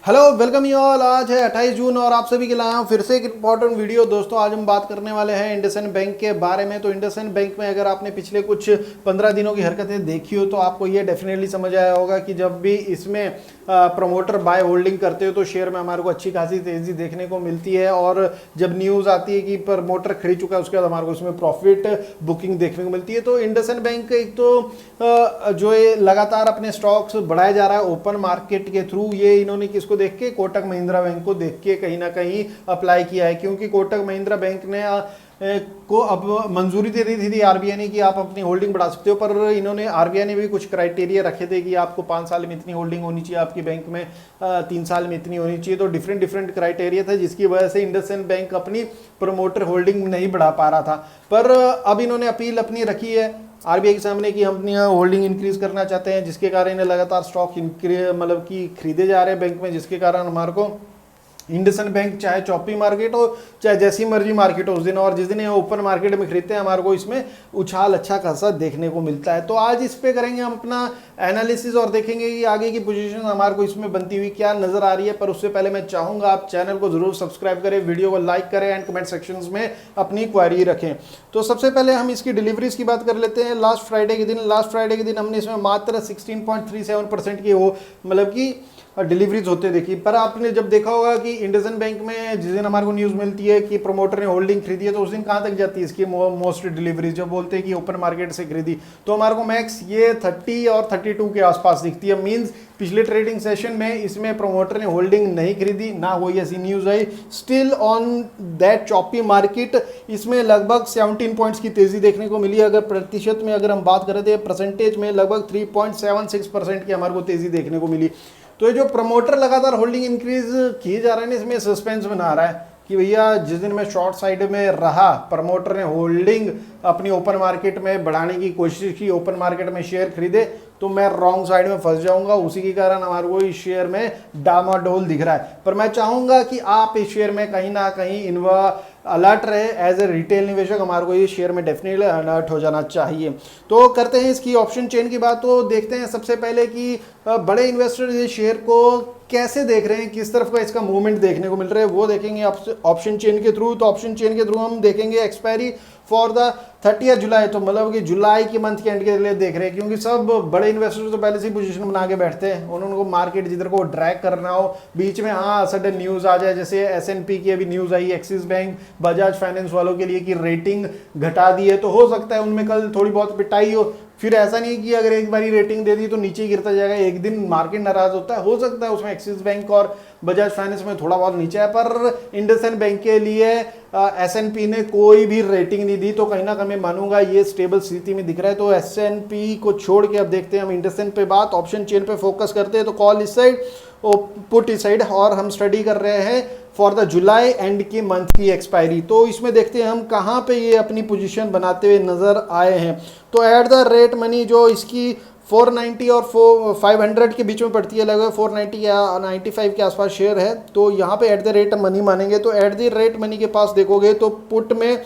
Hello welcome you all. आज है 28 जून और आप सभी के लाया हूँ फिर से एक इंपॉर्टेंट वीडियो। दोस्तों आज हम बात करने वाले हैं इंडसइंड बैंक के बारे में। तो इंडसइंड बैंक में अगर आपने पिछले कुछ 15 दिनों की हरकतें देखी हो तो आपको ये डेफिनेटली समझ आया होगा कि जब भी इसमें प्रमोटर बाय होल्डिंग करते हो तो शेयर में हमारे को अच्छी खासी तेजी देखने को मिलती है। और जब न्यूज़ आती है कि प्रमोटर खरीद चुका है उसके बाद हमारे को इसमें प्रॉफिट बुकिंग देखने को मिलती है। तो इंडसइंड बैंक एक तो जो है लगातार अपने स्टॉक्स बढ़ाया जा रहा है ओपन मार्केट के थ्रू। ये इन्होंने किसको देख के, कोटक महिंद्रा बैंक को देख के कहीं ना कहीं अप्लाई किया है, क्योंकि कोटक महिंद्रा बैंक ने को अब मंजूरी दे दी थी आरबीआई ने कि आप अपनी होल्डिंग बढ़ा सकते हो। पर इन्होंने आरबीआई ने भी कुछ क्राइटेरिया रखे थे कि आपको 5 साल में इतनी होल्डिंग होनी चाहिए, आपकी बैंक में 3 साल में इतनी होनी चाहिए। तो डिफरेंट क्राइटेरिया था जिसकी वजह से इंडसइंड बैंक अपनी प्रमोटर होल्डिंग नहीं बढ़ा पा रहा था। पर अब इन्होंने अपील अपनी रखी है आरबीआई के सामने कि हम अपनी होल्डिंग इंक्रीज करना चाहते हैं, जिसके कारण इन्हें लगातार स्टॉक मतलब कि खरीदे जा रहे हैं बैंक में, जिसके कारण हमारे को इंडसइंड बैंक चाहे चौपी मार्केट हो चाहे जैसी मर्जी मार्केट हो उस दिन, और जिस दिन ये ओपन मार्केट में खरीदते हैं हमारे को इसमें उछाल अच्छा खासा देखने को मिलता है। तो आज इस पे करेंगे हम अपना एनालिसिस और देखेंगे कि आगे की पोजीशन हमारे को इसमें बनती हुई क्या नजर आ रही है। पर उससे पहले मैं चाहूंगा आप चैनल को जरूर सब्सक्राइब करें, वीडियो को लाइक करें एंड कमेंट सेक्शन में अपनी क्वेरी रखें। तो सबसे पहले हम इसकी डिलीवरीज की बात कर लेते हैं। लास्ट फ्राइडे के दिन हमने इसमें मात्र 16.37% की वो मतलब कि डिलीवरीज होते देखी। पर आपने जब देखा होगा कि इंडसइंड बैंक में जिस दिन हमारे को न्यूज़ मिलती है कि प्रमोटर ने होल्डिंग खरीदी है तो उस दिन कहाँ तक जाती है इसकी मोस्ट डिलीवरीज, जब बोलते हैं कि ओपन मार्केट से खरीदी तो हमारे को मैक्स ये 30 और 32 के आसपास दिखती है। मींस पिछले ट्रेडिंग सेशन में इसमें प्रमोटर ने होल्डिंग नहीं खरीदी, ना कोई ऐसी news I. Still on that choppy market इसमें लगभग 17 पॉइंट्स की तेजी देखने को मिली। अगर प्रतिशत में अगर हम बात करें तो परसेंटेज में लगभग 3.76% की हमारे को तेजी देखने को मिली। तो ये जो प्रमोटर लगातार होल्डिंग इंक्रीज किए जा रहे हैं इसमें सस्पेंस बना रहा है कि भैया जिस दिन मैं शॉर्ट साइड में रहा, प्रमोटर ने होल्डिंग अपनी ओपन मार्केट में बढ़ाने की कोशिश की, ओपन मार्केट में शेयर खरीदे तो मैं रॉन्ग साइड में फंस जाऊंगा। उसी के कारण हमारे को इस शेयर में डामाडोल दिख रहा है। पर मैं चाहूंगा कि आप इस शेयर में कहीं ना कहीं अलर्ट रहे। एज ए रिटेल निवेशक हमारे को ये शेयर में डेफिनेटली अलर्ट हो जाना चाहिए। तो करते हैं इसकी ऑप्शन चेन की बात। तो देखते हैं सबसे पहले कि बड़े इन्वेस्टर इस शेयर को कैसे देख रहे हैं, किस तरफ का इसका मूवमेंट देखने को मिल रहा है, वो देखेंगे ऑप्शन चेन के थ्रू। तो ऑप्शन चेन के थ्रू हम देखेंगे एक्सपायरी फॉर द 30 जुलाई, तो मतलब कि जुलाई के मंथ के एंड के लिए देख रहे हैं, क्योंकि सब बड़े इन्वेस्टर तो पहले से ही पोजीशन बना के बैठते हैं। उनको मार्केट जिधर को ड्रैग करना हो बीच में हाँ सडन न्यूज़ आ जाए, जैसे एसएनपी की अभी न्यूज़ आई एक्सिस बैंक बजाज फाइनेंस वालों के लिए कि रेटिंग घटा दी है, तो हो सकता है उनमें कल थोड़ी बहुत पिटाई हो। फिर ऐसा नहीं कि अगर एक बारी रेटिंग दे दी तो नीचे ही गिरता जाएगा, एक दिन मार्केट नाराज होता है, हो सकता है उसमें एक्सिस बैंक और बजाज फाइनेंस में थोड़ा बहुत नीचे है। पर इंडसइंड बैंक के लिए एसएनपी ने कोई भी रेटिंग नहीं दी, तो कहीं ना कहीं मैं मानूंगा ये स्टेबल स्थिति में दिख रहा है। तो एसएनपी को छोड़ के अब देखते हैं हम इंडसइंड पे बात, ऑप्शन चेन पे फोकस करते हैं। तो कॉल इस साइड पुट इस साइड, और हम स्टडी कर रहे हैं फॉर द जुलाई एंड की मंथ की एक्सपायरी। तो इसमें देखते हैं हम कहाँ पे ये अपनी पोजीशन बनाते हुए नजर आए हैं। तो एट द रेट मनी जो इसकी 490 और 500 के बीच में पड़ती है, लगभग 490 या 95 के आसपास शेयर है। तो यहाँ पे एट द रेट मनी मानेंगे तो एट द रेट मनी के पास देखोगे तो पुट में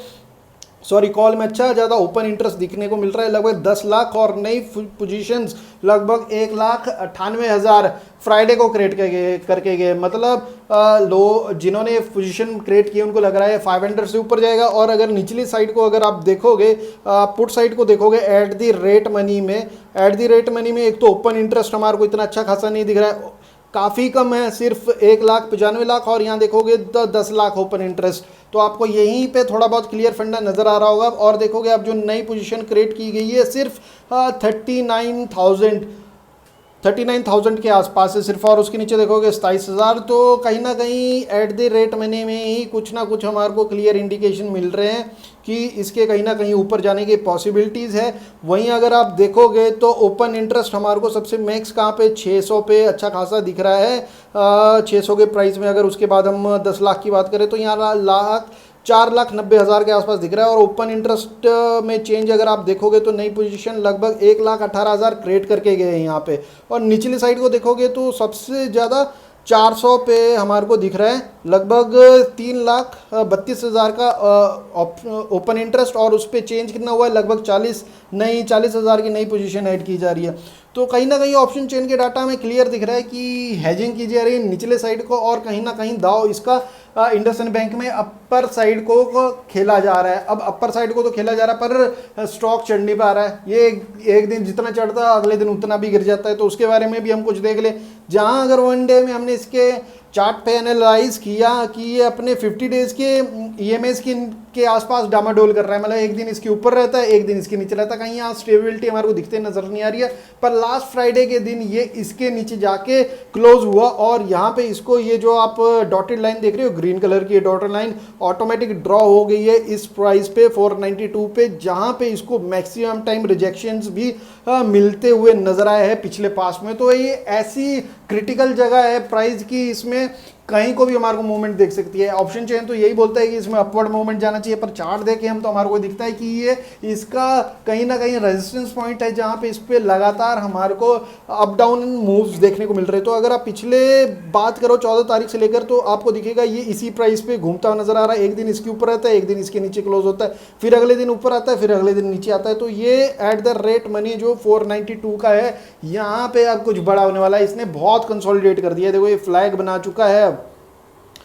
कॉल में अच्छा ज़्यादा ओपन इंटरेस्ट दिखने को मिल रहा है, लगभग 10 लाख, और नई पोजीशंस लगभग 1,98,000 फ्राइडे को क्रिएट करके गए। मतलब लो जिन्होंने पोजीशन क्रिएट की उनको लग रहा है 500 से ऊपर जाएगा। और अगर निचली साइड को अगर आप देखोगे, पुट साइड को देखोगे एट द रेट मनी में एक तो ओपन इंटरेस्ट हमारे को इतना अच्छा खासा नहीं दिख रहा है, काफ़ी कम है, सिर्फ 1,95,00,000, और यहाँ देखोगे 10 लाख ओपन इंटरेस्ट। तो आपको यहीं पे थोड़ा बहुत क्लियर फंडा नज़र आ रहा होगा। और देखोगे अब जो नई पोजीशन क्रिएट की गई है सिर्फ 39,000 के आसपास है सिर्फ, और उसके नीचे देखोगे 27,000। तो कहीं ना कहीं एट द रेट मनी में ही कुछ ना कुछ हमारे को क्लियर इंडिकेशन मिल रहे हैं कि इसके कहीं ना कहीं ऊपर जाने की पॉसिबिलिटीज़ है। वहीं अगर आप देखोगे तो ओपन इंटरेस्ट हमारे को सबसे मैक्स कहाँ पे 600 पे अच्छा खासा दिख रहा है, 600 के प्राइस में। अगर उसके बाद हम 10 लाख की बात करें तो यहाँ 4,90,000 के आसपास दिख रहा है। और ओपन इंटरेस्ट में चेंज अगर आप देखोगे तो नई पोजीशन लगभग 1,18,000 क्रिएट करके गए हैं यहाँ पे। और निचली साइड को देखोगे तो सबसे ज़्यादा 400 पे हमारे को दिख रहा है लगभग 3,32,000 का ओपन इंटरेस्ट, और उस पर चेंज कितना हुआ है, लगभग 40,000 की नई पोजीशन ऐड की जा रही है। तो कहीं ना कहीं ऑप्शन चेन के डाटा में क्लियर दिख रहा है कि हेजिंग की जा रही है निचले साइड को, और कहीं ना कहीं दाव इसका इंडसइंड बैंक में अपर साइड को खेला जा रहा है। अब अपर साइड को तो खेला जा रहा है, पर स्टॉक चढ़ नहीं पा रहा है। ये एक दिन जितना चढ़ता है अगले दिन उतना भी गिर जाता है। तो उसके बारे में भी हम कुछ देख ले, जहां अगर वन डे में हमने इसके चार्ट पे एनालाइज किया कि ये अपने 50 डेज के ईएमएस के आसपास डामाडोल कर रहा है, मतलब एक दिन इसके ऊपर रहता है, एक दिन इसके नीचे रहता है। कहीं यहाँ स्टेबिलिटी हमारे को दिखते नजर नहीं आ रही है, पर लास्ट फ्राइडे के दिन ये इसके नीचे जाके क्लोज हुआ, और यहाँ पे इसको ये जो आप डॉटेड लाइन देख रहे हो ग्रीन कलर की डॉटेड लाइन ऑटोमेटिक ड्रॉ हो गई है इस प्राइस पे 492 पे, जहाँ पे इसको मैक्सिमम टाइम रिजेक्शंस भी मिलते हुए नजर आए हैं पिछले पास में। तो ये ऐसी क्रिटिकल जगह है प्राइस की, इसमें कहीं को भी हमारे को मूवमेंट देख सकती है। ऑप्शन चेन तो यही बोलता है कि इसमें अपवर्ड मूवमेंट जाना चाहिए, पर चार्ट देखे हम तो हमारे को दिखता है कि ये इसका कहीं ना कहीं रेजिस्टेंस पॉइंट है, जहां पे इस पे लगातार हमारे को अप डाउन मूव्स देखने को मिल रहे हैं। तो अगर आप पिछले बात करो 14 तारीख से लेकर, तो आपको दिखेगा ये इसी प्राइस पे घूमता हुआ नजर आ रहा है। एक दिन इसके ऊपर रहता है, एक दिन इसके नीचे क्लोज होता है, फिर अगले दिन ऊपर आता है, फिर अगले दिन नीचे आता है। तो ये एट द रेट मनी जो 492 का है, यहाँ पे अब कुछ बड़ा होने वाला है। इसने बहुत कंसोलिडेट कर दिया है। देखो ये फ्लैग बना चुका है,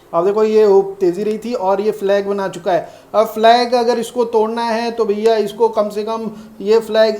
अब देखो ये तेजी रही थी और ये फ्लैग बना चुका है। अब फ्लैग अगर इसको तोड़ना है तो भैया इसको कम से कम ये फ्लैग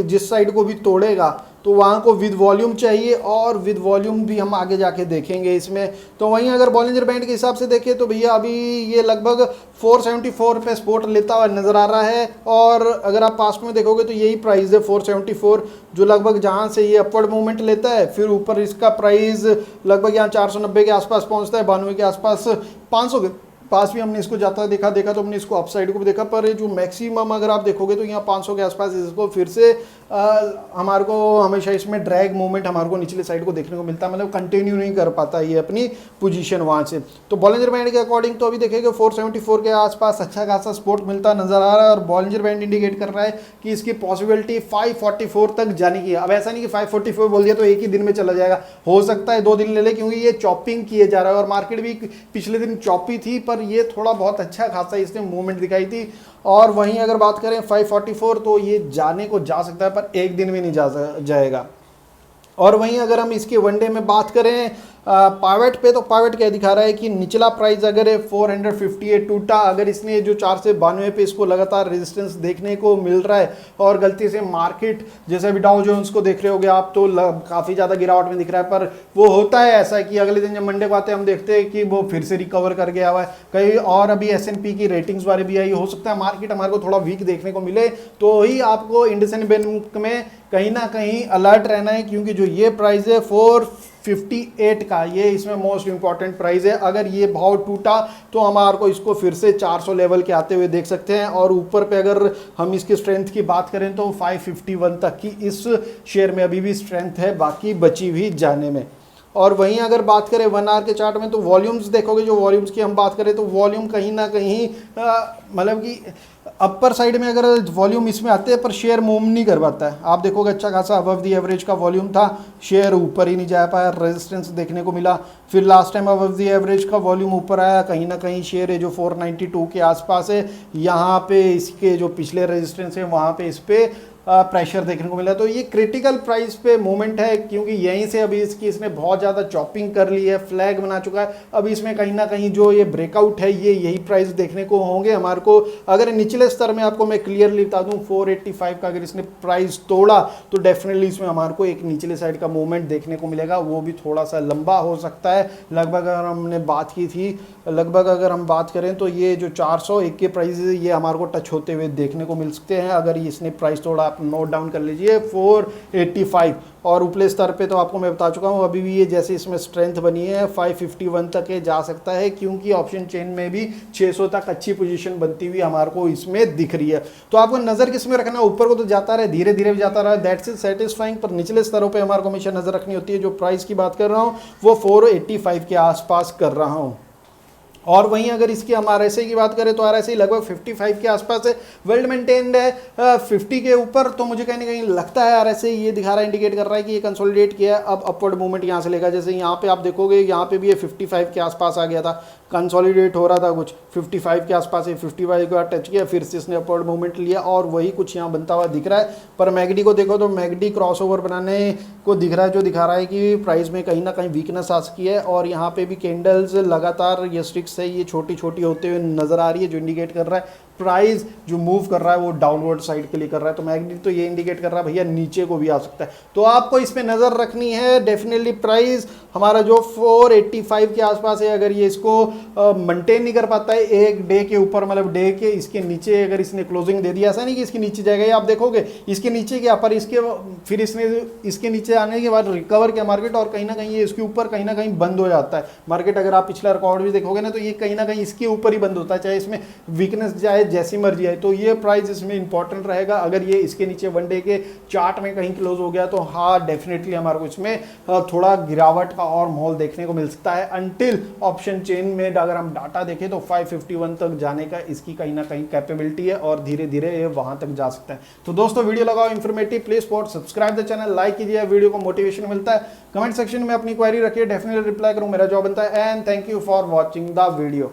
जिस साइड को भी तोड़ेगा तो वहाँ को विद वॉल्यूम चाहिए, और विद वॉल्यूम भी हम आगे जाके देखेंगे इसमें। तो वहीं अगर बॉलिंजर बैंड के हिसाब से देखें तो भैया अभी ये लगभग 474 पे सपोर्ट लेता हुआ नजर आ रहा है, और अगर आप पास्ट में देखोगे तो यही प्राइस है 474, जो लगभग जहाँ से ये अपवर्ड मूवमेंट लेता है, फिर ऊपर इसका प्राइस लगभग यहाँ 490 के आसपास पहुँचता है, 92 के आसपास, 500 के पास भी हमने इसको जाता देखा तो हमने इसको अपसाइड को भी देखा, पर जो मैक्सिमम अगर आप देखोगे तो यहाँ 500 के आसपास इसको फिर से हमारे को हमेशा इसमें ड्रैग मूवमेंट हमारे को निचले साइड को देखने को मिलता है, मतलब कंटिन्यू नहीं कर पाता ये अपनी पोजीशन वहाँ से। तो बॉलिंजर बैंड के अकॉर्डिंग तो अभी देखेंगे 474 के आसपास अच्छा खासा सपोर्ट मिलता नजर आ रहा है, और बॉलिंजर बैंड इंडिकेट कर रहा है कि इसकी पॉसिबिलिटी 544 तक जाने की है। अब ऐसा नहीं कि 544 बोल दिया तो एक ही दिन में चला जाएगा, हो सकता है 2 दिन ले ले, क्योंकि ये चॉपिंग किए जा रहा है, और मार्केट भी पिछले दिन चॉपी थी, पर ये थोड़ा बहुत अच्छा खासा इसने मूवमेंट दिखाई थी। और वहीं अगर बात करें 544 तो ये जाने को जा सकता है, पर एक दिन भी नहीं जाएगा। और वहीं अगर हम इसके वनडे में बात करें पावेट पे, तो पावेट क्या दिखा रहा है कि निचला प्राइस अगर 458 टूटा, अगर इसने जो 4 से 92 पे इसको लगातार रेजिस्टेंस देखने को मिल रहा है, और गलती से मार्केट जैसे अभी डाउ जोन्स को देख रहे होगे आप तो काफ़ी ज़्यादा गिरावट में दिख रहा है, पर वो होता है ऐसा कि अगले दिन जब मंडे को आते हैं हम देखते हैं कि वो फिर से रिकवर कर गया हुआ है कहीं। और अभी S&P की रेटिंग्स बारे भी आई, हो सकता है मार्केट हमारे को थोड़ा वीक देखने को मिले, तो ही आपको इंडसइंड बैंक में कहीं ना कहीं अलर्ट रहना है, क्योंकि जो ये प्राइस है 458 का, ये इसमें मोस्ट इंपॉर्टेंट प्राइस है। अगर ये भाव टूटा तो हमारे को इसको फिर से 400 लेवल के आते हुए देख सकते हैं, और ऊपर पे अगर हम इसकी स्ट्रेंथ की बात करें तो 551 तक की इस शेयर में अभी भी स्ट्रेंथ है बाकी बची हुई जाने में। और वहीं अगर बात करें 1 आवर के चार्ट में तो वॉल्यूम्स देखोगे, जो वॉल्यूम्स की हम बात करें तो वॉल्यूम कहीं ना कहीं मतलब कि अपर साइड में अगर वॉल्यूम इसमें आते हैं, पर शेयर मूव नहीं कर पाता है। आप देखोगे अच्छा खासा अबव दी एवरेज का वॉल्यूम था, शेयर ऊपर ही नहीं जा पाया, रेजिस्टेंस देखने को मिला। फिर last time above the average का वॉल्यूम ऊपर आया, कहीं ना कहीं शेयर है जो 492 के आसपास है, यहाँ पे इसके जो पिछले रेजिस्टेंस है वहाँ पे इस पर प्रेशर देखने को मिला। तो ये क्रिटिकल प्राइस पे मूवमेंट है, क्योंकि यहीं से अभी इसने बहुत ज़्यादा चॉपिंग कर ली है, फ्लैग बना चुका है। अब इसमें कहीं ना कहीं जो ये ब्रेकआउट है ये यही प्राइस देखने को होंगे हमारे को। अगर निचले स्तर में आपको मैं क्लियरली बता दूं 485 का अगर इसने प्राइस तोड़ा तो डेफिनेटली इसमें हमारे को एक निचले साइड का मूवमेंट देखने को मिलेगा, वो भी थोड़ा सा लंबा हो सकता है। लगभग अगर हमने बात की थी, लगभग अगर हम बात करें तो ये जो 401 के प्राइस ये हमारे को टच होते हुए देखने को मिल सकते हैं। अगर इसने प्राइस तोड़ा, आप नोट डाउन कर लीजिए 485, और उपले स्तर पे तो आपको मैं बता चुका हूँ अभी भी ये जैसे इसमें स्ट्रेंथ बनी है 551 तक ये जा सकता है, क्योंकि ऑप्शन चेन में भी 600 तक अच्छी पोजीशन बनती हुई हमारे को इसमें दिख रही है। तो आपको नजर किस में रखना है, ऊपर को तो जाता रहे, धीरे धीरे भी जाता रहा, दैट्स इज सेटिस्फाइंग, पर निचले स्तरों पे हमारे को हमेशा नजर रखनी होती है। जो प्राइस की बात कर रहा हूँ वो 485 के आसपास कर रहा हूँ। और वहीं अगर इसकी हम RSI की बात करें तो RSI लगभग 55 के आसपास है, वेल मेंटेन्ड है 50 के ऊपर। तो मुझे कहीं ना कहीं लगता है RSI ये दिखा रहा है, इंडिकेट कर रहा है कि ये कंसोलिडेट किया है, अब अपवर्ड मूवमेंट यहाँ से लेगा। जैसे यहाँ पे आप देखोगे यहाँ पे भी ये 55 के आसपास आ गया था, कंसोलिडेट हो रहा था कुछ 55 के आसपास, है 55 के बाद टच किया, फिर से इसने अपवर्ड मूवमेंट लिया और वही कुछ यहाँ बनता हुआ दिख रहा है। पर मैगडी को देखो तो मैगडी क्रॉसओवर बनाने को दिख रहा है, जो दिखा रहा है कि प्राइस में कहीं ना कहीं वीकनेस आ सकी है। और यहाँ पे भी कैंडल्स लगातार ये स्टिक्स है ये छोटी छोटी होते हुए नजर आ रही है, जो इंडिकेट कर रहा है प्राइस जो मूव कर रहा है वो डाउनवर्ड साइड के लिए कर रहा है। तो मैगडी तो ये इंडिकेट कर रहा है भैया नीचे को भी आ सकता है, तो आपको इस पे नजर रखनी है। डेफिनेटली प्राइस हमारा जो 485 के आसपास है, अगर ये इसको मेंटेन नहीं कर पाता है एक डे के ऊपर, मतलब डे के इसके नीचे अगर इसने क्लोजिंग दे दिया, ऐसा नहीं कि इसके नीचे जाएगा, ये आप देखोगे इसके नीचे क्या, पर इसके फिर इसने इसके नीचे आने के बाद रिकवर किया मार्केट और कहीं ना कहीं ये इसके ऊपर कहीं ना कहीं बंद हो जाता है मार्केट। अगर आप पिछला रिकॉर्ड भी देखोगे ना तो ये कहीं ना कहीं इसके ऊपर ही बंद होता है, चाहे इसमें वीकनेस जाए जैसी मर्जी आए। तो ये प्राइस इसमें इंपॉर्टेंट रहेगा। अगर ये इसके नीचे वन डे के चार्ट में कहीं क्लोज हो गया तो हाँ डेफिनेटली हमारे को इसमें थोड़ा गिरावट का और माहौल देखने को मिल सकता है। अनटिल ऑप्शन चेन में अगर हम डाटा देखें तो 551 तक जाने का इसकी कहीं ना कहीं कैपेबिलिटी है और धीरे धीरे ये वहां तक जा सकता है। तो दोस्तों वीडियो लगाओ informative, please support, subscribe the channel, like कीजिए, वीडियो को मोटिवेशन मिलता है। कमेंट सेक्शन में अपनी क्वेरी रखिए, डेफिनेटली रिप्लाई करूं, मेरा जॉब बनता है। And thank you for watching the video.